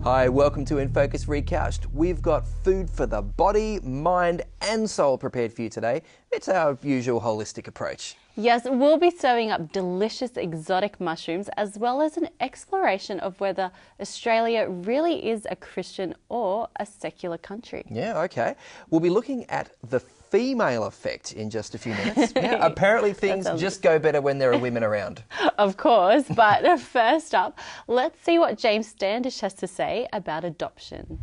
Hi, welcome to InFocus Recouched. We've got food for the body, mind and soul prepared for you today. It's our usual holistic approach. Yes, we'll be serving up delicious exotic mushrooms as well as an exploration of whether Australia really is a Christian or a secular country. Yeah, okay. We'll be looking at the female effect in just a few minutes. Yeah, apparently things just go better when there are women around. Of course, but first up, let's see what James Standish has to say about adoption.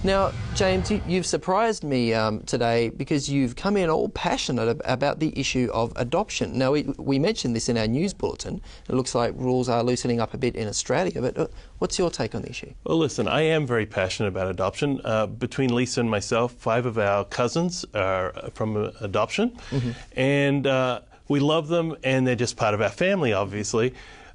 Now, James, you've surprised me today because you've come in all passionate about the issue of adoption. Now, we mentioned this in our news bulletin. It looks like rules are loosening up a bit in Australia, but what's your take on the issue? Well, listen, I am very passionate about adoption. Between Lisa and myself, 5 of our cousins are from adoption, and we love them, and they're just part of our family, obviously.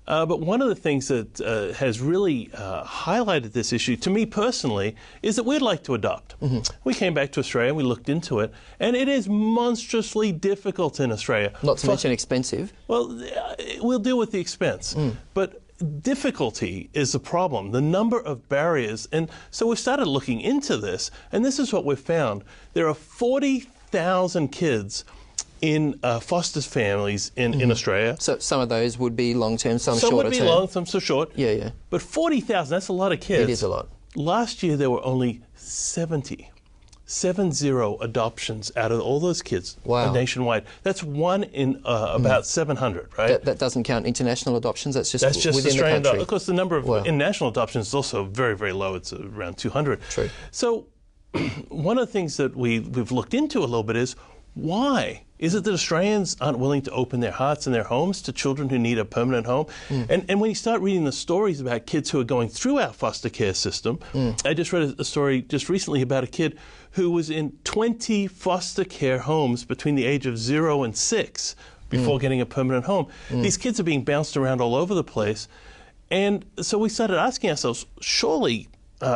But one of the things that has really highlighted this issue, to me personally, is that we'd like to adopt. We came back to Australia, we looked into it, and it is monstrously difficult in Australia. Not to mention expensive. Well, we'll deal with the expense. But difficulty is the problem, the number of barriers. And so we started looking into this, and this is what we've found. There are 40,000 kids in foster families in Australia. So some of those would be long-term, some shorter term. Some would be long, some so short. Yeah. But 40,000, that's a lot of kids. It is a lot. Last year there were only 70 adoptions out of all those kids nationwide. That's 1 in about 700, right? That doesn't count international adoptions, that's just within Australian the country. Of course, the number of international adoptions is also very, very low. It's around 200. True. So one of the things that we've looked into a little bit is, why is it that Australians aren't willing to open their hearts and their homes to children who need a permanent home? And when you start reading the stories about kids who are going through our foster care system, I just read a story just recently about a kid who was in 20 foster care homes between the age of 0 and 6 before getting a permanent home. These kids are being bounced around all over the place. And so we started asking ourselves, surely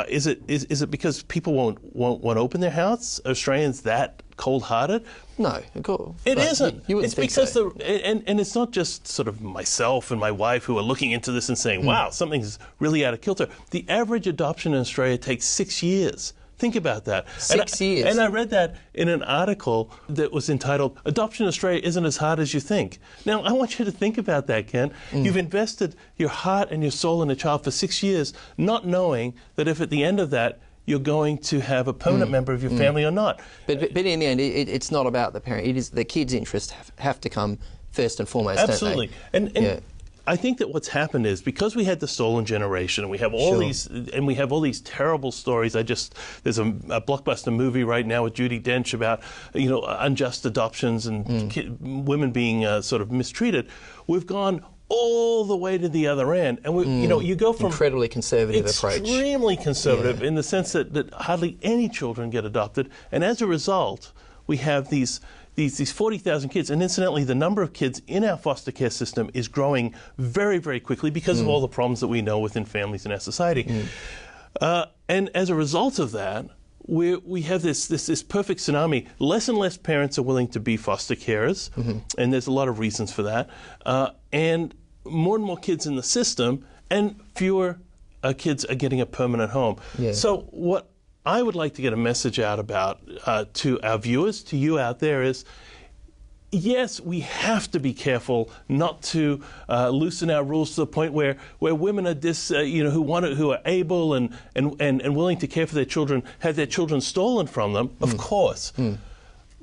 is it because people won't open their hearts? Are Australians that cold-hearted? No, cool. It isn't. You wouldn't it's think because so. And it's not just sort of myself and my wife who are looking into this and saying, wow, something's really out of kilter. The average adoption in Australia takes 6 years. Think about that. 6 years. And I read that in an article that was entitled, Adoption in Australia Isn't as Hard as You Think. Now, I want you to think about that, Ken. You've invested your heart and your soul in a child for 6 years, not knowing that if at the end of that, you're going to have a permanent member of your family or not. But in the end, it's not about the parent. It is the kid's interests have to come first and foremost, Absolutely. don't they? And I think that what's happened is, because we had the stolen generation, and we have all these terrible stories. There's a blockbuster movie right now with Judi Dench about unjust adoptions and women being sort of mistreated. We've gone all the way to the other end, and you go from incredibly conservative approach, extremely conservative in the sense that hardly any children get adopted, and as a result, we have these 40,000 kids. And incidentally, the number of kids in our foster care system is growing very, very quickly because of all the problems that we know within families in our society. And as a result of that, we have this perfect tsunami. Less and less parents are willing to be foster carers, and there's a lot of reasons for that. And more kids in the system, and fewer kids are getting a permanent home. So what I would like to get a message out about to our viewers, to you out there, is yes, we have to be careful not to loosen our rules to the point where women are who are able and willing to care for their children have their children stolen from them, of course.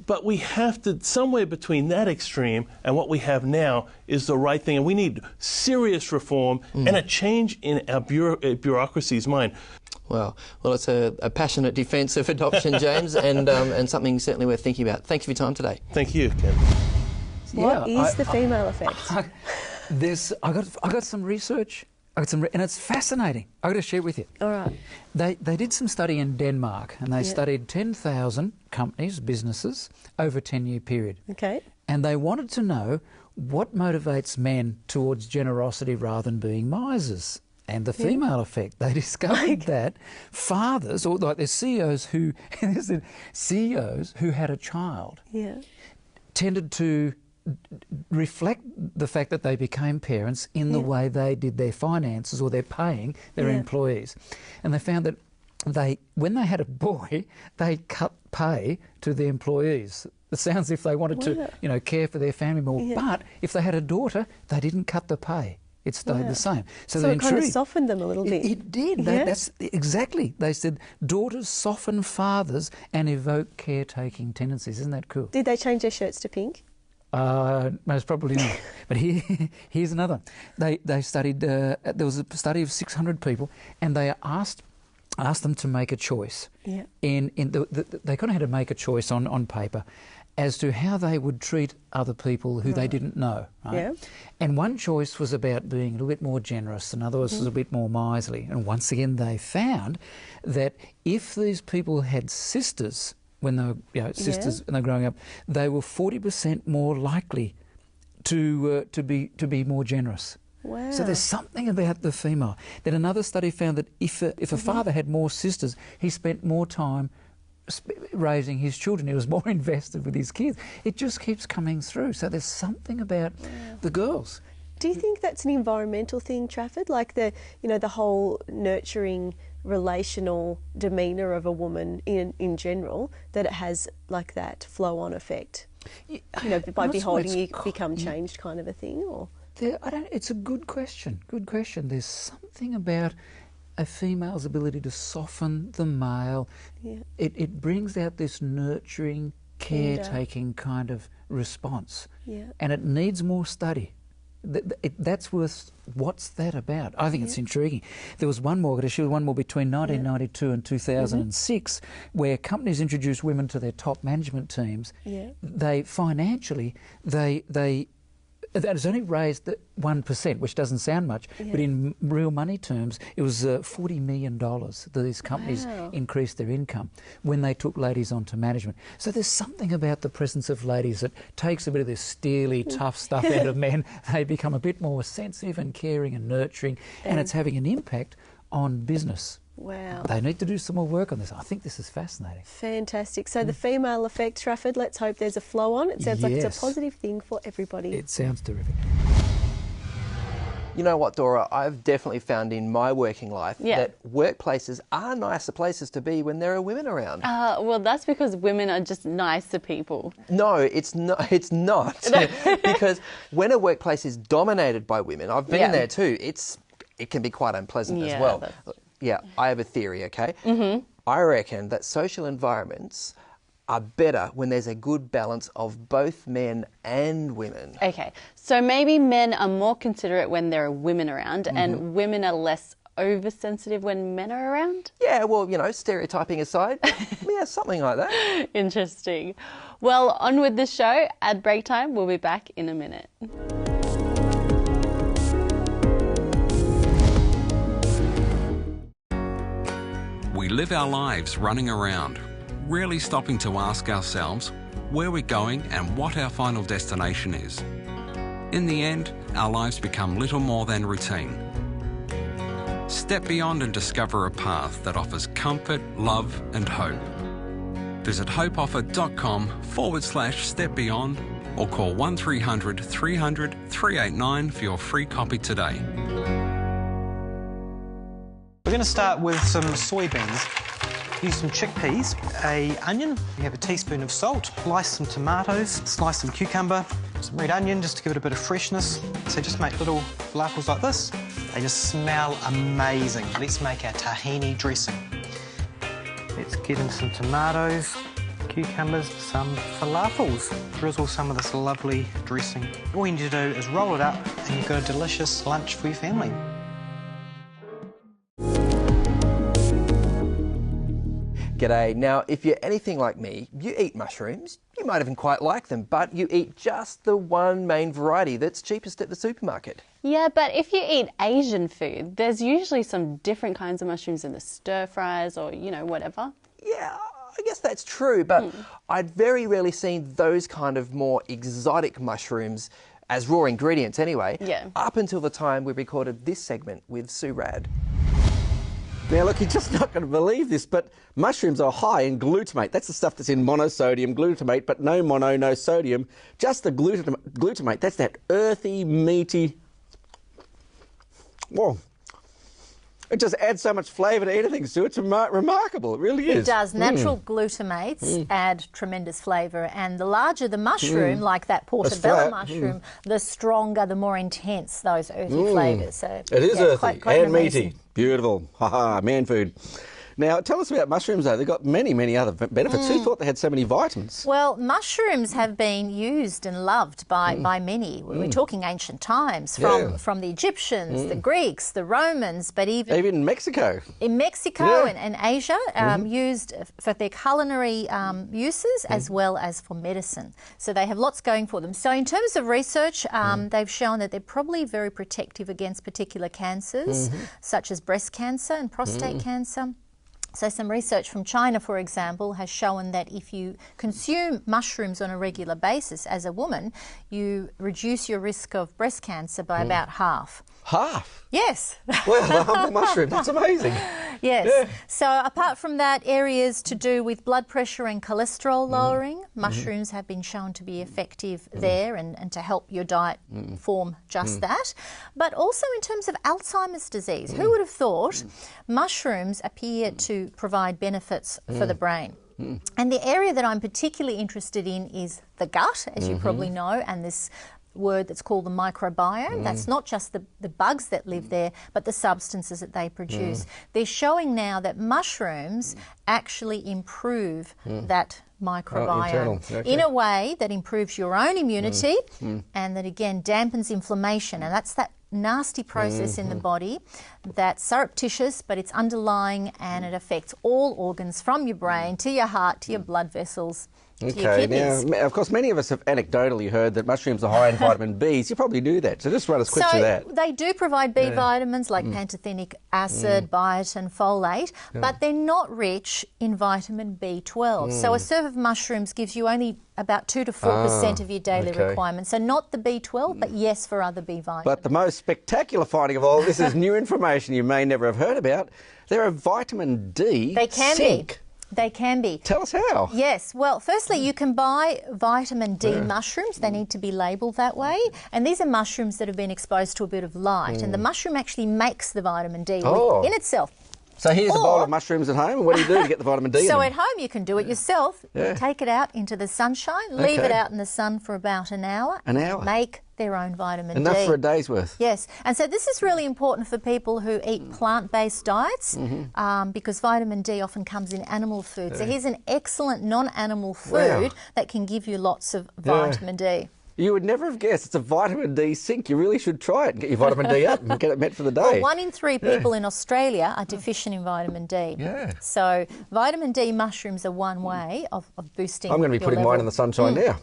But we have to, somewhere between that extreme and what we have now is the right thing. And we need serious reform and a change in our bureaucracy's mind. Well, it's a passionate defence of adoption, James, and something certainly worth thinking about. Thank you for your time today. Thank you, Ken. What is the female effect? I got some research. And it's fascinating. I've got to share it with you. All right. They did some study in Denmark, and they studied 10,000 companies, businesses, over a 10-year period. Okay. And they wanted to know what motivates men towards generosity rather than being misers. And the female effect, they discovered that fathers, or like there's CEOs who had a child, tended to reflect the fact that they became parents in the way they did their finances or their paying their employees. And they found that when they had a boy, they cut pay to the employees. It sounds as if they wanted to, care for their family more. But if they had a daughter, they didn't cut the pay. It stayed the same. So it kind of softened them a little bit. It did. That's exactly. They said daughters soften fathers and evoke caretaking tendencies. Isn't that cool? Did they change their shirts to pink? Most probably not. But here's another. They studied. There was a study of 600 people, and they asked them to make a choice. Yeah. They kind of had to make a choice on paper as to how they would treat other people who they didn't know. Right? Yeah. And one choice was about being a little bit more generous, another was a bit more miserly. And once again, they found that if these people had sisters when they were sisters when they were growing up, they were 40% more likely to be more generous. Wow. So there's something about the female. Then another study found that if a father had more sisters, he spent more time raising his children. He was more invested with his kids. It just keeps coming through. So there's something about the girls. Do you think that's an environmental thing, Trafford? Like the whole nurturing, relational demeanour of a woman in general, that it has like that flow-on effect? By beholding you become changed kind of a thing, or? It's a good question. Good question. There's something about a female's ability to soften the male. Yeah. It brings out this nurturing, caretaking kind of response. Yeah. And it needs more study. That's worth, what's that about? I think it's intriguing. There was one more between 1992 and 2006 where companies introduced women to their top management teams. Yeah. That has only raised 1%, which doesn't sound much, but in real money terms, it was $40 million that these companies increased their income when they took ladies onto management. So there's something about the presence of ladies that takes a bit of this steely, tough stuff out of men. They become a bit more sensitive and caring and nurturing, and it's having an impact on business. Wow. They need to do some more work on this. I think this is fascinating. Fantastic. So the female effect, Trafford, let's hope there's a flow on. It sounds like it's a positive thing for everybody. It sounds terrific. You know what, Dora? I've definitely found in my working life that workplaces are nicer places to be when there are women around. Well, that's because women are just nicer people. No, it's not. It's not. Because when a workplace is dominated by women, I've been there too, it can be quite unpleasant as well. Yeah, I have a theory, okay? Mm-hmm. I reckon that social environments are better when there's a good balance of both men and women. Okay, so maybe men are more considerate when there are women around and women are less oversensitive when men are around? Yeah, well, stereotyping aside, something like that. Interesting. Well, on with the show. At break time, we'll be back in a minute. We live our lives running around, rarely stopping to ask ourselves where we're going and what our final destination is. In the end, our lives become little more than routine. Step beyond and discover a path that offers comfort, love and hope. Visit hopeoffer.com/step beyond or call 1300 300 389 for your free copy today. We're going to start with some soybeans. Use some chickpeas, an onion, you have a teaspoon of salt, slice some tomatoes, slice some cucumber, some red onion just to give it a bit of freshness. So just make little falafels like this. They just smell amazing. Let's make our tahini dressing. Let's get in some tomatoes, cucumbers, some falafels. Drizzle some of this lovely dressing. All you need to do is roll it up and you've got a delicious lunch for your family. G'day. Now, if you're anything like me, you eat mushrooms. You might even quite like them, but you eat just the one main variety that's cheapest at the supermarket. Yeah, but if you eat Asian food, there's usually some different kinds of mushrooms in the stir fries or, whatever. Yeah, I guess that's true, but I'd very rarely seen those kind of more exotic mushrooms as raw ingredients anyway, up until the time we recorded this segment with Sue Rad. Now, look, you're just not going to believe this, but mushrooms are high in glutamate. That's the stuff that's in monosodium glutamate, but no mono, no sodium. Just the glutamate. That's that earthy, meaty... Whoa. It just adds so much flavour to anything, Sue. It's remarkable. It really is. It does. Natural glutamates add tremendous flavour, and the larger the mushroom, like that portobello mushroom, the stronger, the more intense those earthy flavours. So it is earthy quite and amazing. meaty. Beautiful. Ha-ha, man food. Now, tell us about mushrooms, though. They've got many, many other benefits. Who thought they had so many vitamins? Well, mushrooms have been used and loved by many. We're talking ancient times, from the Egyptians, the Greeks, the Romans, but even Mexico. In Mexico and Asia, used for their culinary uses as well as for medicine. So they have lots going for them. So in terms of research, they've shown that they're probably very protective against particular cancers, such as breast cancer and prostate cancer. So some research from China, for example, has shown that if you consume mushrooms on a regular basis as a woman, you reduce your risk of breast cancer by about half. Half? Yes. Well, the humble mushroom, that's amazing. Yes. Yeah. So apart from that, areas to do with blood pressure and cholesterol lowering, mushrooms have been shown to be effective there and to help your diet form just that. But also in terms of Alzheimer's disease, who would have thought mushrooms appear to provide benefits for the brain? And the area that I'm particularly interested in is the gut, as you probably know, and this word that's called the microbiome. That's not just the bugs that live there, but the substances that they produce. They're showing now that mushrooms actually improve that microbiome in a way that improves your own immunity and that again dampens inflammation, and that's that nasty process in the body that's surreptitious, but it's underlying and it affects all organs from your brain to your heart to your blood vessels. Okay, now, of course, many of us have anecdotally heard that mushrooms are high in vitamin Bs. You probably knew that, so just run us quick through that. They do provide B vitamins like pantothenic acid, biotin, folate, but they're not rich in vitamin B12. So a serve of mushrooms gives you only about 2 to 4% of your daily requirements. So not the B12, but yes for other B vitamins. But the most spectacular finding of all, this is new information you may never have heard about. There are vitamin D They can sink. be. They can be. Tell us how. Yes. Well, firstly, you can buy vitamin D mushrooms. They need to be labelled that way. And these are mushrooms that have been exposed to a bit of light. And the mushroom actually makes the vitamin D in itself. So here's a bowl of mushrooms at home. What do you do to get the vitamin D in So them? at home you can do it yourself. Take it out into the sunshine, leave it out in the sun for about an hour. An hour? Make their own vitamin D. Enough for a day's worth? Yes. And so this is really important for people who eat plant-based diets because vitamin D often comes in animal food. So here's an excellent non-animal food that can give you lots of vitamin D. You would never have guessed. It's a vitamin D sink. You really should try it and get your vitamin D up and get it met for the day. Well, 1 in 3 people in Australia are deficient in vitamin D. So vitamin D mushrooms are one way of boosting I'm going to be putting mine in the sunshine now.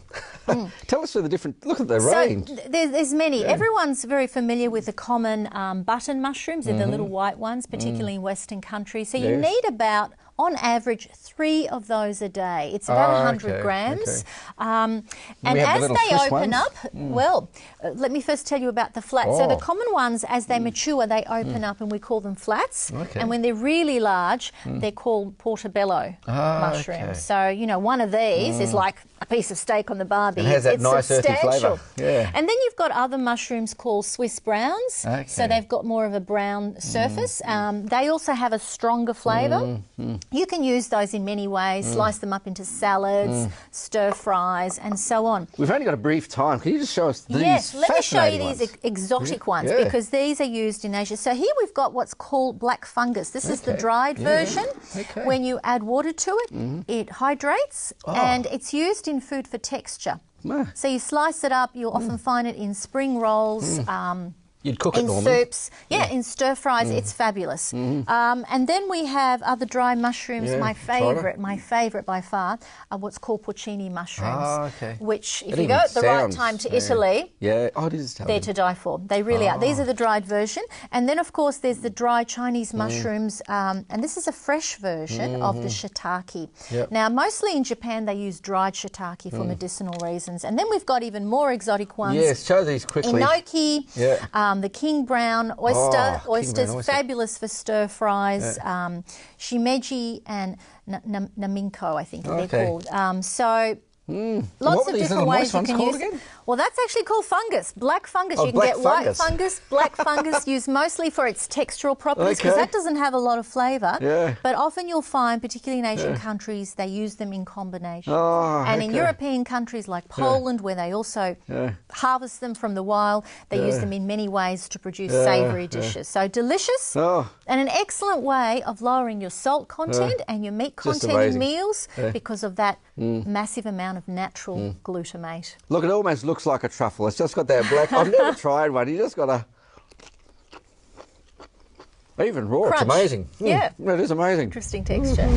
Tell us the different... Look at the range. There's many. Everyone's very familiar with the common button mushrooms. They're the little white ones, particularly in Western countries. So you need about... on average, 3 of those a day. It's about 100 grams. And as they open up, well, let me first tell you about the flats. So the common ones, as they mature, they open up and we call them flats. And when they're really large, they're called portobello mushrooms. So, you know, one of these is like a piece of steak on the barbie. It has that nice earthy flavour. And then you've got other mushrooms called Swiss browns. So they've got more of a brown surface. They also have a stronger flavour. You can use those in many ways, slice them up into salads, stir fries, and so on. We've only got a brief time. Can you just show us these Yes, let me show you ones? these exotic ones because these are used in Asia. So here we've got what's called black fungus. This is the dried version. When you add water to it, it hydrates and it's used in food for texture. So you slice it up, you'll often find it in spring rolls, You'd cook it in normally. soups, in stir fries. It's fabulous. And then we have other dry mushrooms. My favourite by far are what's called porcini mushrooms, which if you go at the right time to Italy, they're to die for. They really are. These are the dried version. And then, of course, there's the dry Chinese mushrooms, and this is a fresh version of the shiitake. Now, mostly in Japan, they use dried shiitake for medicinal reasons. And then we've got even more exotic ones. Yes, show these quickly. Enoki, The king brown oyster. Oysters, oyster. fabulous for stir fries. Shimeji and naminko, I think they're called. Lots of different ways you can use. Again? Well, that's actually called fungus, black fungus. You can get white fungus, black fungus, used mostly for its textural properties because that doesn't have a lot of flavour. Yeah. But often you'll find, particularly in Asian countries, they use them in combination. And in European countries like Poland, where they also harvest them from the wild, they use them in many ways to produce savoury dishes. So delicious and an excellent way of lowering your salt content and your meat content in meals because of that massive amount of natural glutamate. Look, it almost looks like a truffle. It's just got that black... I've never tried one. You just got to... Even raw, Crunch. It's amazing. Yeah. It is amazing. Interesting texture.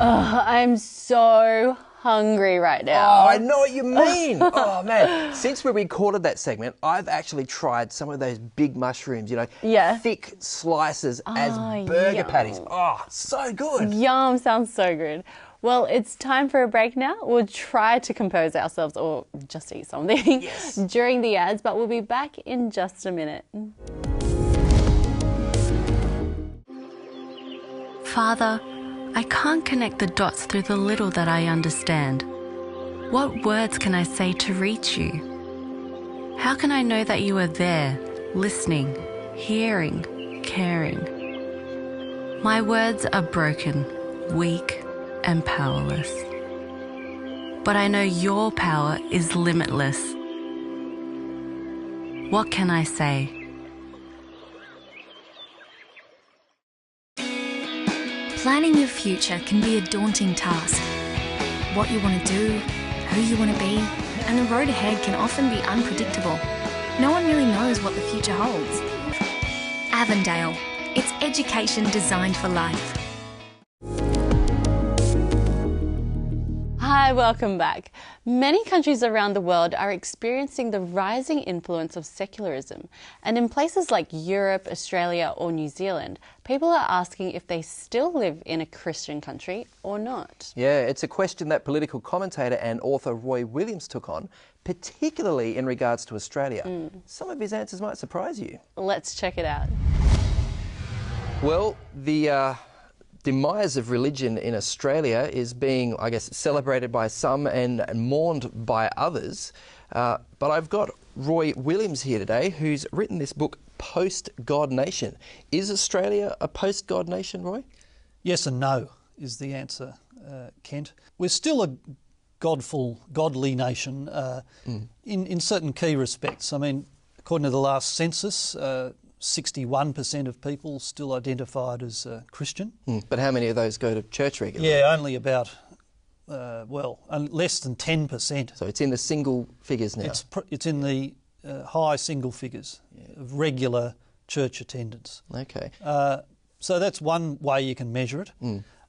I'm so hungry right now. Oh, I know what you mean. Oh, man. Since we recorded that segment, I've actually tried some of those big mushrooms, thick slices as burger patties. Oh, so good. Yum, sounds so good. Well, it's time for a break now. We'll try to compose ourselves or just eat something during the ads, but we'll be back in just a minute. Father, I can't connect the dots through the little that I understand. What words can I say to reach you? How can I know that you are there, listening, hearing, caring? My words are broken, weak, and powerless. But I know your power is limitless. What can I say? Planning your future can be a daunting task. What you want to do, who you want to be, and the road ahead can often be unpredictable. No one really knows what the future holds. Avondale. It's education designed for life. Hi, welcome back. Many countries around the world are experiencing the rising influence of secularism. And in places like Europe, Australia or New Zealand, people are asking if they still live in a Christian country or not. Yeah, it's a question that political commentator and author Roy Williams took on, particularly in regards to Australia. Some of his answers might surprise you. Let's check it out. Well, the demise of religion in Australia is being, I guess, celebrated by some and mourned by others. But I've got Roy Williams here today, who's written this book, Post-God Nation. Is Australia a post-God nation, Roy? Yes and no is the answer, Kent. We're still a godly nation in certain key respects. I mean, according to the last census, 61% of people still identified as Christian. But how many of those go to church regularly? Yeah, only about, less than 10%. So it's in the single figures now? It's in the high single figures of regular church attendance. Okay. So that's one way you can measure it.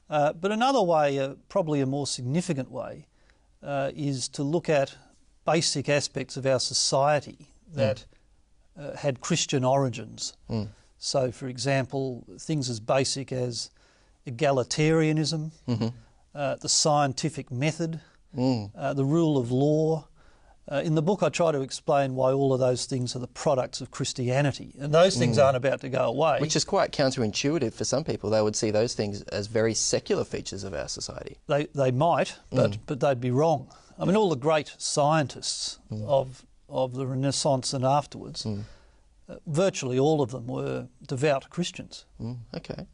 But another way, probably a more significant way, is to look at basic aspects of our society that had Christian origins. So, for example, things as basic as egalitarianism, the scientific method, the rule of law. In the book I try to explain why all of those things are the products of Christianity, and those things aren't about to go away. Which is quite counterintuitive for some people. They would see those things as very secular features of our society. They might, but they'd be wrong. I mean, all the great scientists of the Renaissance and afterwards, virtually all of them were devout Christians. Okay.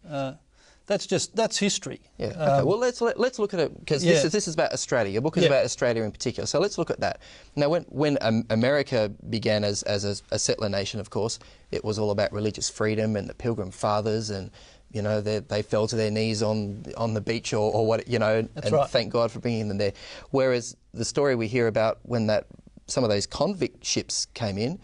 That's history. Yeah. Okay. Well, let's look at it, because this is about Australia. Your book is about Australia in particular. So let's look at that. Now, when America began as a settler nation, of course, it was all about religious freedom and the Pilgrim Fathers, and they fell to their knees on the beach or what and right. Thank God for bringing them there. Whereas the story we hear about when some of those convict ships came in,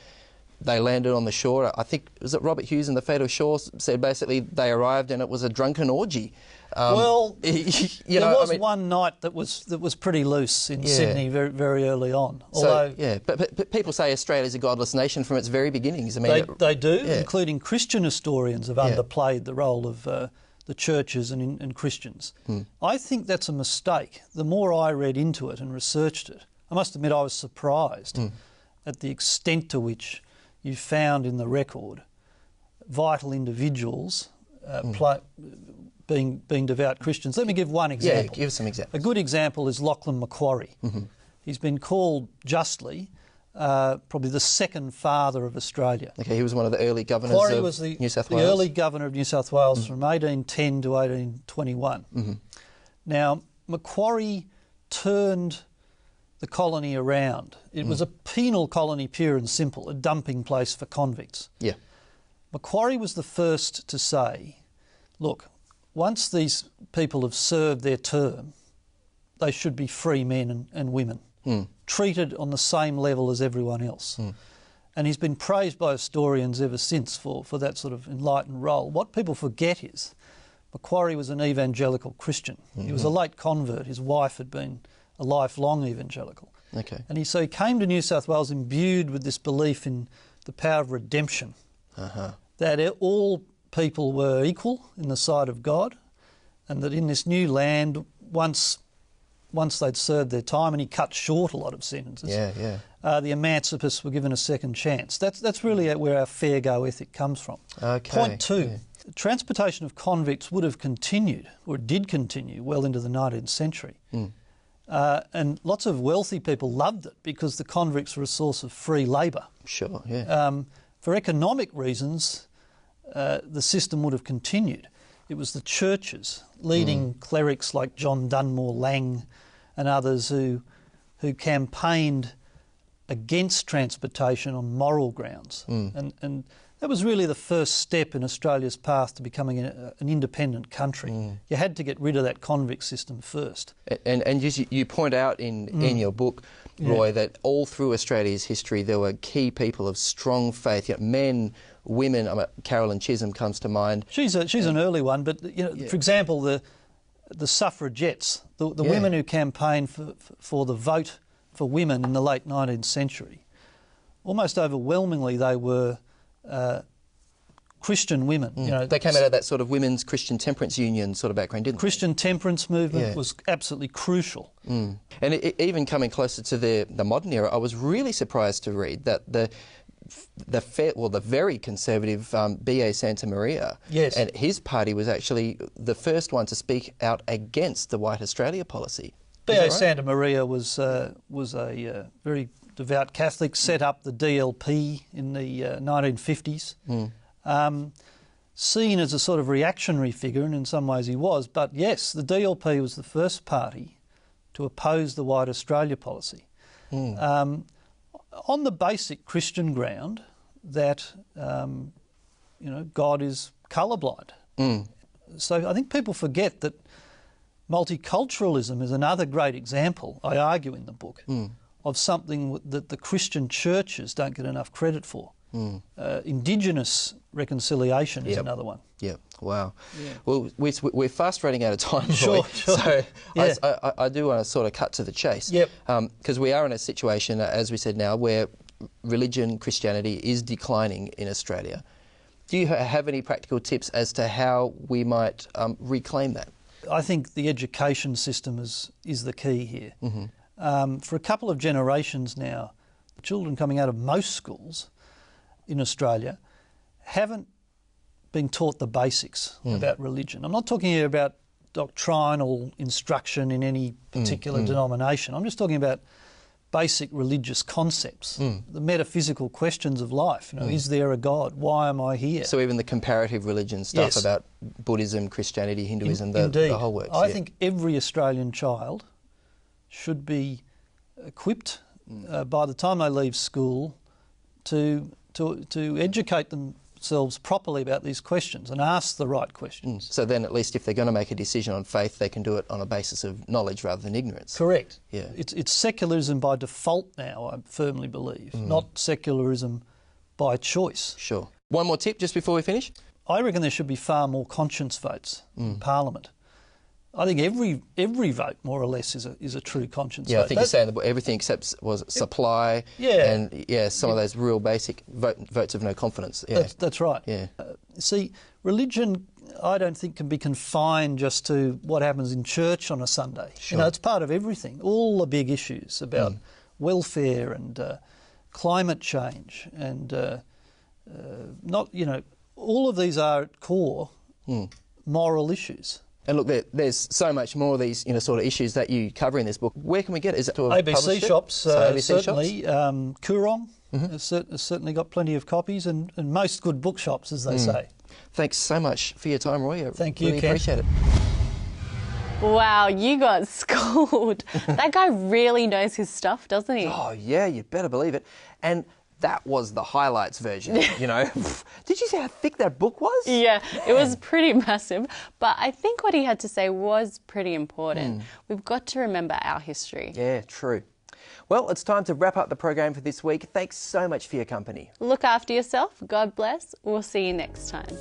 they landed on the shore. I think, was it Robert Hughes in The Fatal Shore said basically they arrived and it was a drunken orgy. There was one night that was pretty loose in Sydney very, very early on. But people say Australia's a godless nation from its very beginnings. I mean, they do, including Christian historians have underplayed the role of the churches and Christians. I think that's a mistake. The more I read into it and researched it, I must admit I was surprised at the extent to which you found in the record vital individuals being devout Christians. Let me give one example. Yeah, give some examples. A good example is Lachlan Macquarie. He's been called justly probably the second father of Australia. Okay, he was one of the early governors Macquarie of was the New South Wales. early governor of New South Wales from 1810 to 1821. Now, Macquarie turned the colony around. It was a penal colony, pure and simple, a dumping place for convicts. Yeah. Macquarie was the first to say, look, once these people have served their term, they should be free men and women, treated on the same level as everyone else. And he's been praised by historians ever since for that sort of enlightened role. What people forget is Macquarie was an evangelical Christian. He was a late convert. His wife had been a lifelong evangelical. Okay. And so he came to New South Wales imbued with this belief in the power of redemption, that all people were equal in the sight of God, and that in this new land, once they'd served their time, and he cut short a lot of sentences, the emancipists were given a second chance. That's really where our fair go ethic comes from. Okay. Point two, transportation of convicts would have continued, or it did continue, well into the 19th century. And lots of wealthy people loved it because the convicts were a source of free labour. Sure, yeah. For economic reasons, the system would have continued. It was the churches, leading clerics like John Dunmore Lang and others who campaigned against transportation on moral grounds. And that was really the first step in Australia's path to becoming an independent country. You had to get rid of that convict system first. And you point out in your book, Roy, that all through Australia's history there were key people of strong faith, men, women. Carolyn Chisholm comes to mind. She's an early one, but for example, the suffragettes, the women who campaigned for the vote for women in the late 19th century, almost overwhelmingly they were Christian women. They came out of that sort of women's Christian temperance union sort of background, didn't they? Christian temperance movement was absolutely crucial. And even coming closer to the modern era, I was really surprised to read that the very conservative B.A. Santa Maria, and his party was actually the first one to speak out against the White Australia policy. B.A. Right? Santa Maria was a very devout Catholic, set up the DLP in the 1950s, seen as a sort of reactionary figure, and in some ways he was, but yes, the DLP was the first party to oppose the White Australia policy. On the basic Christian ground that, God is colourblind. So I think people forget that multiculturalism is another great example, I argue in the book, of something that the Christian churches don't get enough credit for. Indigenous reconciliation is another one. Yeah, wow. Yeah. Well, we're fast running out of time, Roy. Sure. So I do want to sort of cut to the chase. Because we are in a situation, as we said now, where religion, Christianity is declining in Australia. Do you have any practical tips as to how we might reclaim that? I think the education system is the key here. For a couple of generations now, children coming out of most schools in Australia haven't been taught the basics about religion. I'm not talking here about doctrinal instruction in any particular denomination. I'm just talking about basic religious concepts, the metaphysical questions of life. Is there a God? Why am I here? So even the comparative religion stuff about Buddhism, Christianity, Hinduism, the whole works. I think every Australian child should be equipped by the time they leave school to educate themselves properly about these questions and ask the right questions. So then at least if they're going to make a decision on faith, they can do it on a basis of knowledge rather than ignorance. Correct. Yeah. It's secularism by default now, I firmly believe, not secularism by choice. Sure. One more tip just before we finish? I reckon there should be far more conscience votes in Parliament. I think every vote, more or less, is a true conscience vote. I think you're saying that everything except supply and some of those real basic votes of no confidence. Yeah. That's right. Yeah. See, religion, I don't think, can be confined just to what happens in church on a Sunday. Sure. It's part of everything. All the big issues about welfare and climate change and not, you know, all of these are at core moral issues. And look, there's so much more of these, you know, sort of issues that you cover in this book. Where can we get it? Is it to have ABC published it? shops, So ABC certainly. shops? Coorong has certainly got plenty of copies, and most good bookshops, as they say. Thanks so much for your time, Roy. Thank you, really Ken. appreciate it. Wow, you got schooled. That guy really knows his stuff, doesn't he? Oh, yeah, you better believe it. And that was the highlights version, you know. Did you see how thick that book was? Yeah, it was pretty massive. But I think what he had to say was pretty important. We've got to remember our history. Yeah, true. Well, it's time to wrap up the program for this week. Thanks so much for your company. Look after yourself. God bless. We'll see you next time.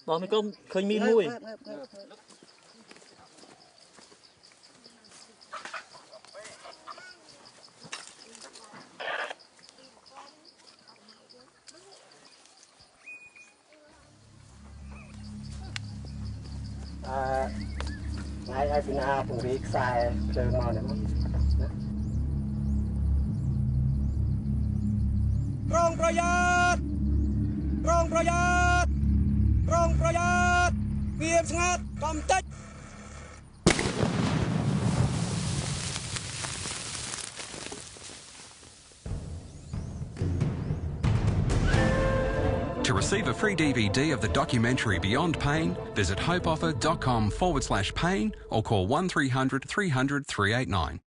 Bon mấy con khơi mi mùi. Ngay ai bên A cũng bị sai chơi màu này. Rong Prayat! Rong Prayat! Rong Prayat! Nghiệp ngát cầm tích! To receive a free DVD of the documentary Beyond Pain, visit hopeoffer.com/pain or call 1300 300 389.